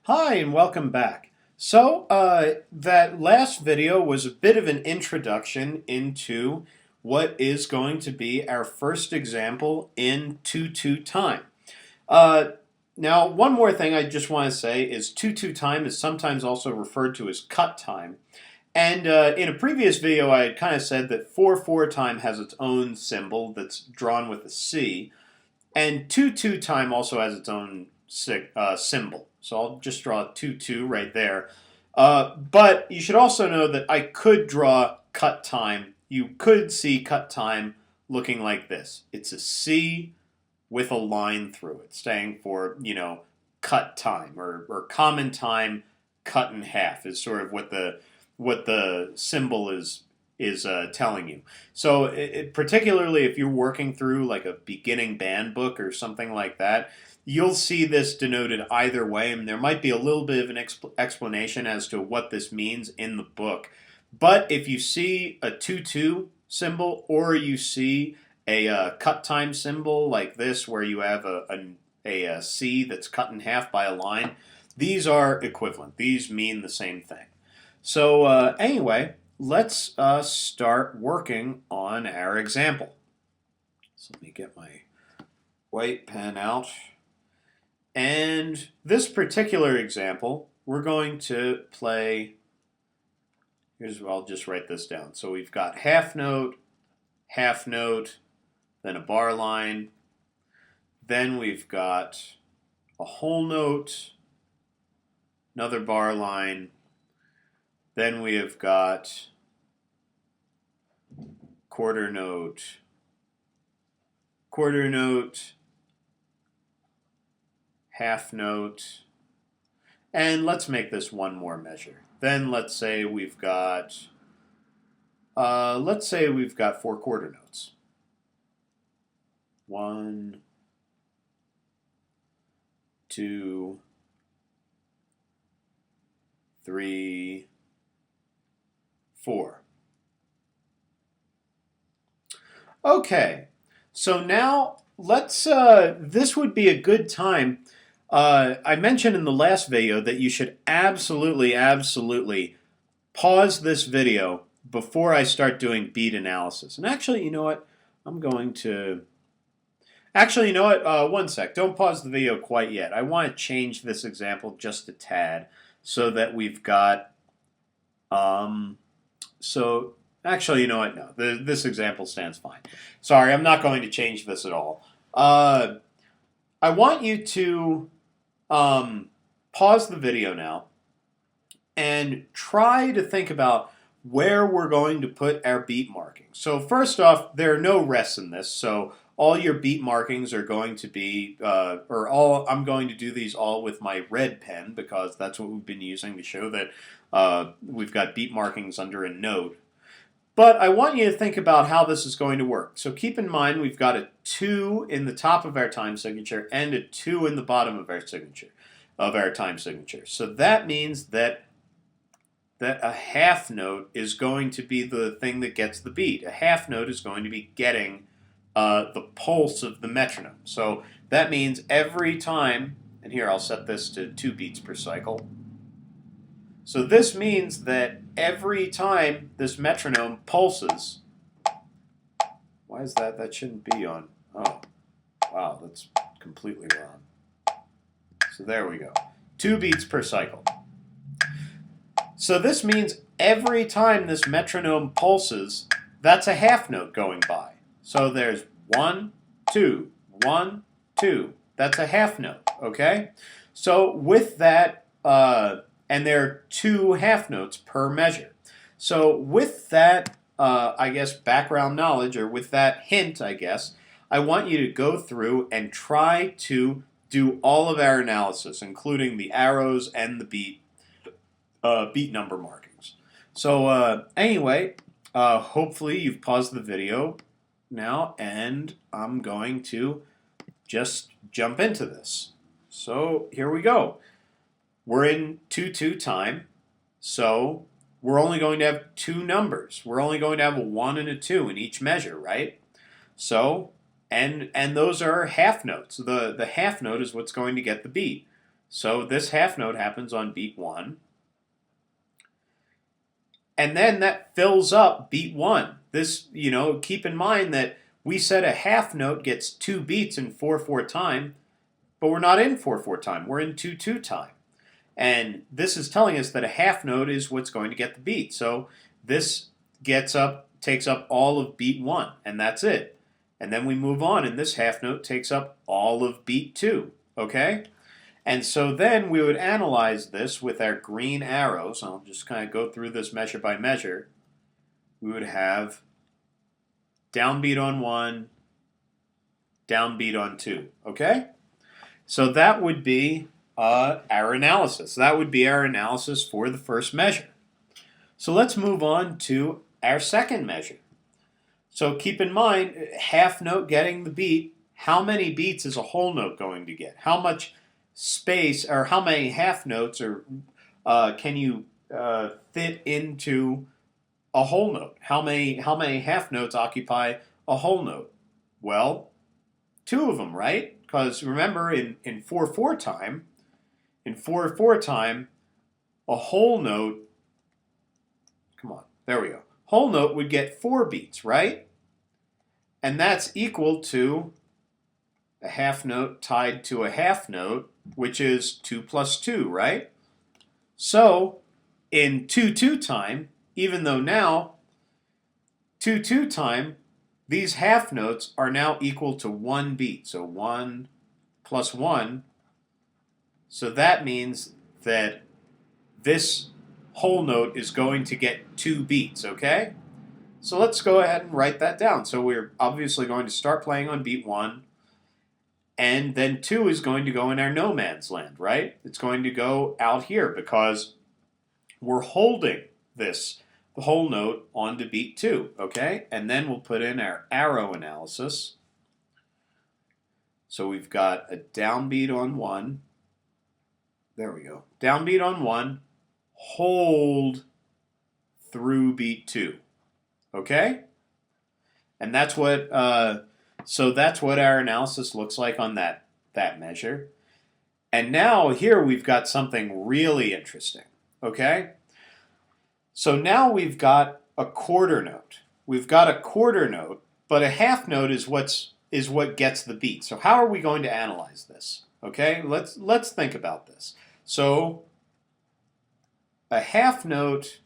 Hi and welcome back. That last video was a bit of an introduction into what is going to be our first example in 2-2 time. Uh, Now, one more thing I just want to say is 2-2 time is sometimes also referred to as cut time. And in a previous video, I had kind of said that 4-4 time has its own symbol that's drawn with a C, and 2-2 time also has its own symbol. So I'll just draw 2-2 right there. But you should also know that I could draw cut time. You could see cut time looking like this. It's a C with a line through it, staying for, cut time or common time cut in half is sort of what the symbol is telling you. So particularly if you're working through like a beginning band book or something like that, you'll see this denoted either way, and there might be a little bit of an explanation as to what this means in the book. But if you see a 2-2 symbol or you see a cut time symbol like this where you have a C that's cut in half by a line, these are equivalent. These mean the same thing. So anyway, let's start working on our example. So let me get my white pen out. And this particular example, we're going to play, I'll just write this down. So we've got half note, then a bar line, then we've got a whole note, another bar line, then we have got quarter note, half note, and let's make this one more measure. Then let's say we've got 4 quarter notes. 1, 2, 3, 4. Okay, so now let's. This would be a good time. I mentioned in the last video that you should absolutely pause this video before I start doing beat analysis. And actually, you know what? One sec. Don't pause the video quite yet. I want to change this example just a tad so that we've got. Actually, you know what? No, this example stands fine. Sorry, I'm not going to change this at all. I want you to pause the video now and try to think about where we're going to put our beat markings. So first off, there are no rests in this, so all your beat markings are going to be, I'm going to do these all with my red pen because that's what we've been using to show that we've got beat markings under a note. But I want you to think about how this is going to work. So keep in mind we've got a 2 in the top of our time signature and a 2 in the bottom of our time signature. So that means that a half note is going to be the thing that gets the beat. A half note is going to be getting the pulse of the metronome. So that means every time, and here I'll set this to 2 beats per cycle. So this means that every time this metronome pulses, why is that? That shouldn't be on. Oh, wow, that's completely wrong. So there we go. 2 beats per cycle. So this means every time this metronome pulses, that's a half note going by. So there's 1, 2, 1, 2. That's a half note, okay? So with that, and there are 2 half notes per measure. So with that, background knowledge, or with that hint, I want you to go through and try to do all of our analysis, including the arrows and the beat number markings. So anyway, hopefully you've paused the video now, and I'm going to just jump into this. So here we go. We're in 2-2 time, so we're only going to have 2 numbers. We're only going to have a 1 and a 2 in each measure, right? So, and those are half notes. The half note is what's going to get the beat. So this half note happens on beat 1. And then that fills up beat 1. This, keep in mind that we said a half note gets 2 beats in 4/4 time, but we're not in 4/4 time. We're in 2/2 time. And this is telling us that a half note is what's going to get the beat. So this takes up all of beat 1, and that's it. And then we move on, and this half note takes up all of beat 2. Okay? And so then we would analyze this with our green arrows. I'll just kind of go through this measure by measure. We would have downbeat on 1, downbeat on 2. Okay? So that would be our analysis. That would be our analysis for the first measure. So let's move on to our second measure. So keep in mind, half note getting the beat. How many beats is a whole note going to get? How much space, or how many half notes can you fit into a whole note? How many half notes occupy a whole note? Well, 2 of them, right? Because remember, in 4/4 time, a whole note. Come on, there we go. Whole note would get 4 beats, right? And that's equal to a half note tied to a half note, which is 2 plus 2, right? So in 2/2 time, even though now 2/2 time, these half notes are now equal to 1 beat. So 1 plus 1. So that means that this whole note is going to get 2 beats, okay? So let's go ahead and write that down. So we're obviously going to start playing on beat 1. And then 2 is going to go in our no man's land, right? It's going to go out here because we're holding the whole note onto beat 2, okay? And then we'll put in our arrow analysis. So we've got a downbeat on 1. There we go. Downbeat on 1, hold through beat 2, okay? And that's what... So that's what our analysis looks like on that measure. And now here we've got something really interesting, okay? So now we've got a quarter note. We've got a quarter note, but a half note is what gets the beat. So how are we going to analyze this? Okay, let's think about this. So a half note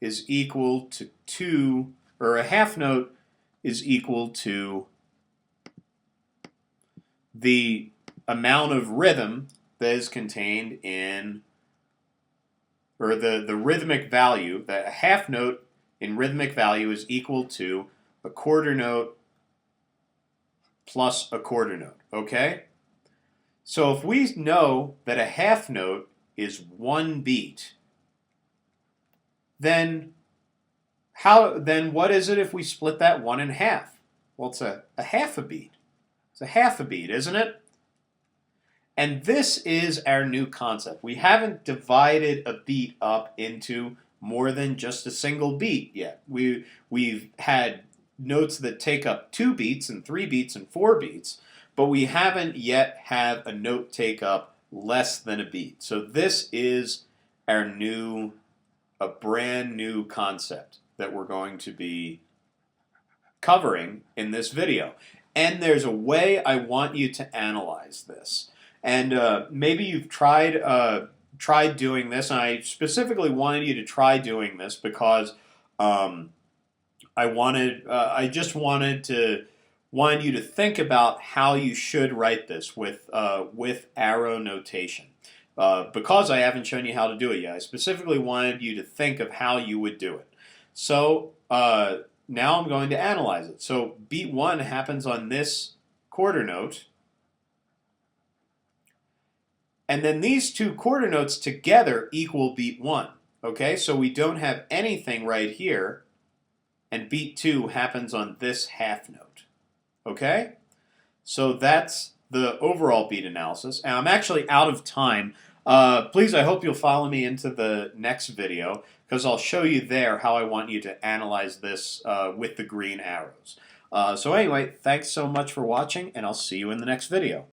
is equal to 2, or a half note is equal to the amount of rhythm that is contained in, or the rhythmic value, that a half note in rhythmic value is equal to a quarter note plus a quarter note, okay? So if we know that a half note is 1 beat, then what is it if we split that 1 in half? Well, it's a half a beat. It's a half a beat, isn't it? And this is our new concept. We haven't divided a beat up into more than just a single beat yet. We've had notes that take up 2 beats and 3 beats and 4 beats, but we haven't yet had a note take up less than a beat. So this is a brand new concept that we're going to be covering in this video. And there's a way I want you to analyze this. And maybe you've tried doing this, and I specifically wanted you to try doing this because I just wanted you to think about how you should write this with arrow notation. Because I haven't shown you how to do it yet, I specifically wanted you to think of how you would do it. So now I'm going to analyze it. So beat 1 happens on this quarter note. And then these 2 quarter notes together equal beat 1. Okay, so we don't have anything right here. And beat 2 happens on this half note. Okay? So that's the overall beat analysis. And I'm actually out of time. Please, I hope you'll follow me into the next video, because I'll show you there how I want you to analyze this with the green arrows. So anyway, thanks so much for watching, and I'll see you in the next video.